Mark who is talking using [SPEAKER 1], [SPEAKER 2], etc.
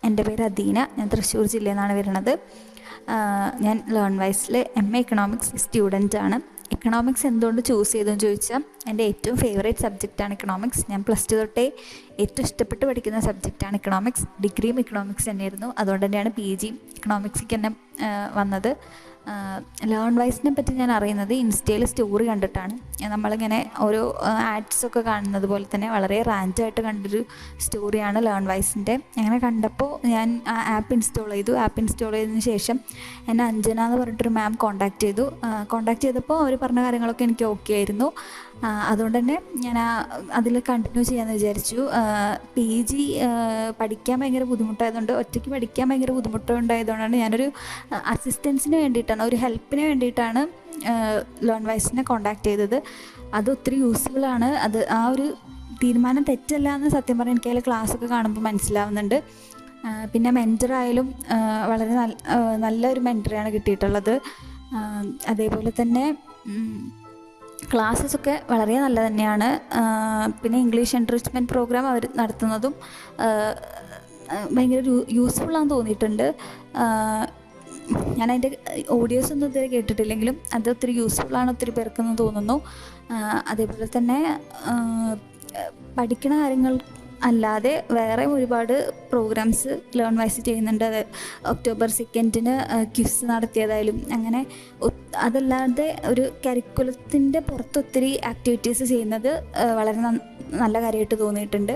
[SPEAKER 1] എൻ്റെ പേര് അദീന. ഞാൻ തൃശ്ശൂർ ജില്ലയിൽ നിന്നാണ് വരുന്നത്. ഞാൻ ലേൺവൈസിൽ MA എക്കണോമിക്സ് സ്റ്റുഡൻ്റാണ്. എക്കണോമിക്സ് എന്തുകൊണ്ട് ചൂസ് ചെയ്തതെന്ന് ചോദിച്ചാൽ എൻ്റെ ഏറ്റവും ഫേവറേറ്റ് സബ്ജക്റ്റാണ് എക്കണോമിക്സ്. ഞാൻ +2 തൊട്ടേ ഏറ്റവും ഇഷ്ടപ്പെട്ട് പഠിക്കുന്ന സബ്ജക്റ്റാണ് എക്കണോമിക്സ്. ഡിഗ്രിയും എക്കണോമിക്സ് തന്നെയായിരുന്നു. അതുകൊണ്ട് തന്നെയാണ് PG എക്കണോമിക്സിക്ക് തന്നെ വന്നത്. ലേൺവൈസിനെ പറ്റി ഞാൻ അറിയുന്നത് ഇൻസ്റ്റയിൽ സ്റ്റോറി കണ്ടിട്ടാണ്. നമ്മളിങ്ങനെ ഓരോ ആഡ്സൊക്കെ കാണുന്നത് പോലെ തന്നെ വളരെ റാൻഡായിട്ട് കണ്ടൊരു സ്റ്റോറിയാണ് ലേൺവൈസിൻ്റെ. അങ്ങനെ കണ്ടപ്പോൾ ഞാൻ ആ ആപ്പ് ഇൻസ്റ്റാൾ ചെയ്തു. ആപ്പ് ഇൻസ്റ്റാൾ ചെയ്തതിന് ശേഷം എന്നെ അഞ്ജന എന്ന് പറഞ്ഞിട്ടൊരു മാം കോൺടാക്റ്റ് ചെയ്തപ്പോൾ അവർ പറഞ്ഞ കാര്യങ്ങളൊക്കെ എനിക്ക് ഓക്കെ ആയിരുന്നു. അതുകൊണ്ട് തന്നെ ഞാൻ അതിൽ കണ്ടിന്യൂ ചെയ്യാമെന്ന് വിചാരിച്ചു. PG പഠിക്കാൻ ഭയങ്കര ബുദ്ധിമുട്ടായതുകൊണ്ട്, ഒറ്റയ്ക്ക് പഠിക്കാൻ ഭയങ്കര ബുദ്ധിമുട്ടുണ്ടായതുകൊണ്ടാണ് ഞാനൊരു അസിസ്റ്റൻസിന് വേണ്ടിയിട്ടാണ്, ഒരു ഹെൽപ്പിന് വേണ്ടിയിട്ടാണ് ലേൺവൈസിനെ കോൺടാക്റ്റ് ചെയ്തത്. അത് ഒത്തിരി യൂസ്ഫുള്ളാണ്. അത് ആ ഒരു തീരുമാനം തെറ്റല്ല എന്ന് സത്യം പറഞ്ഞാൽ എനിക്ക് അതിൽ ക്ലാസ്സൊക്കെ കാണുമ്പോൾ മനസ്സിലാവുന്നുണ്ട്. പിന്നെ മെൻറ്ററായാലും വളരെ നല്ലൊരു മെൻറ്ററാണ് കിട്ടിയിട്ടുള്ളത്. അതേപോലെ തന്നെ ക്ലാസ്സസൊക്കെ വളരെ നല്ല തന്നെയാണ്. പിന്നെ ഇംഗ്ലീഷ് എൻറിച്ച്മെൻറ്റ് പ്രോഗ്രാം അവർ നടത്തുന്നതും ഭയങ്കര യൂസ്ഫുള്ളാണെന്ന് തോന്നിയിട്ടുണ്ട്. ഞാനതിൻ്റെ ഓഡിയോസൊന്നും ഇതുവരെ കേട്ടിട്ടില്ലെങ്കിലും അത് ഒത്തിരി യൂസ്ഫുള്ളാണ് ഒത്തിരി പേർക്കെന്ന് തോന്നുന്നു. അതേപോലെ തന്നെ പഠിക്കുന്ന കാര്യങ്ങൾ അല്ലാതെ വേറെ ഒരുപാട് പ്രോഗ്രാംസ് ലേൺവൈസ് ചെയ്യുന്നുണ്ട്. അത് ഒക്ടോബർ 2 ക്വിസ് നടത്തിയതായാലും അങ്ങനെ. അതല്ലാതെ ഒരു കരിക്കുലത്തിൻ്റെ പുറത്ത് ഒത്തിരി ആക്ടിവിറ്റീസ് ചെയ്യുന്നത് വളരെ നല്ല കാര്യമായിട്ട് തോന്നിയിട്ടുണ്ട്.